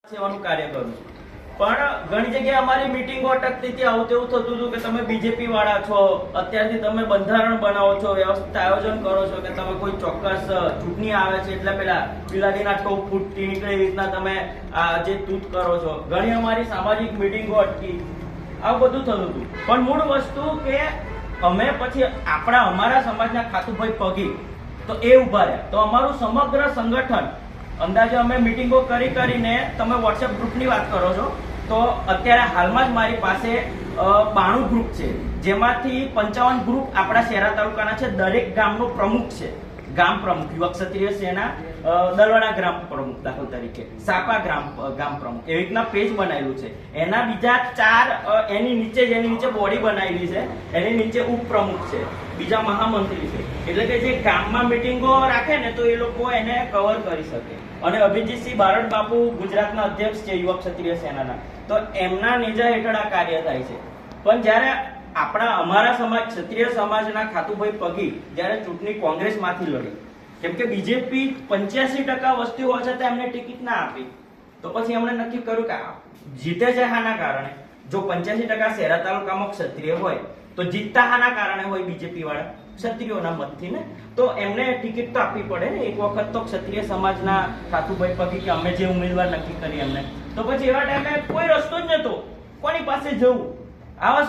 સેવાનું કાર્ય કરું છું, પણ ઘણી જગ્યાએ અમારી મીટિંગો અટકતી હતી. આવું તેવું થતું હતું કે તમે બીજેપી વાળા છો, અત્યારથી તમે બંધારણ બનાવો છો, વ્યવસ્થિત આયોજન કરો છો કે તમે કોઈ ચોક્કસ ચૂંટણી આવે છે એટલે પેલા બિલાડીના ટોપ ફૂટતી નીકળે એવી રીતના તમે આ જે તૂત કરો છો. ઘણી અમારી સામાજિક મીટિંગો અટકી, આવું બધું થતું હતું. પણ મૂળ વસ્તુ કે અમે પછી અમારા સમાજના ખાતુભાઈ પગી તો એ ઉભા રહ્યા. તો અમારું સમગ્ર સંગઠન અંદાજે અમે મીટિંગો કરીને તમે વોટ્સએપ ગ્રુપની વાત કરો છો તો અત્યારે હાલમાં જ મારી પાસે 92 ગ્રુપ છે, જેમાંથી 55 ગ્રુપ આપણા શહેરા તાલુકાના છે. દરેક ગામનો પ્રમુખ છે, ગામ પ્રમુખ, યુવક ક્ષત્રિય સેના દલવાડા ગ્રામ પ્રમુખ દાખલ તરીકે, સાપા ગામ પ્રમુખ, એવી રીતના પેજ બનાવેલું છે. એના બીજા 4 એની નીચે બોડી બનાવેલી છે, એની નીચે ઉપપ્રમુખ છે, બીજા મહામંત્રી છે. એટલે કે જે ગામમાં મીટિંગો રાખે ને તો એ લોકો એને કવર કરી શકે. અને અભિજીતસિંહ બારડ બાપુ ગુજરાતના અધ્યક્ષ છે યુવક ક્ષત્રિય સેનાના, તો એમના નેજા હેઠળ આ કાર્ય થાય છે. પણ જ્યારે અમારા સમાજ ક્ષત્રિય સમાજના ખાતુભાઈ પગી જ્યારે ચૂંટણી કોંગ્રેસમાંથી લડી, કેમ કે બીજેપી 85% વસ્તી હોવા છતાં એમને ટિકિટ ના આપી, તો પછી એમણે નક્કી કર્યું કે જીતે છે હાના કારણે. જો 85% શહેરા તાલુકામાં ક્ષત્રિય હોય તો જીતતા હાના કારણે હોય, બીજેપી વાળા ક્ષત્રિયોના મતથી ને. તો એમને ટિકિટ તો આપવી પડે ને. એક વખત તો ક્ષત્રિય સમાજના ખાતુભાઈ પગી કે અમે જે ઉમેદવાર નક્કી કરી એમને, તો પછી એવા ટાઈમે કોઈ રસ્તો જ નતો, કોની પાસે જવું. આવા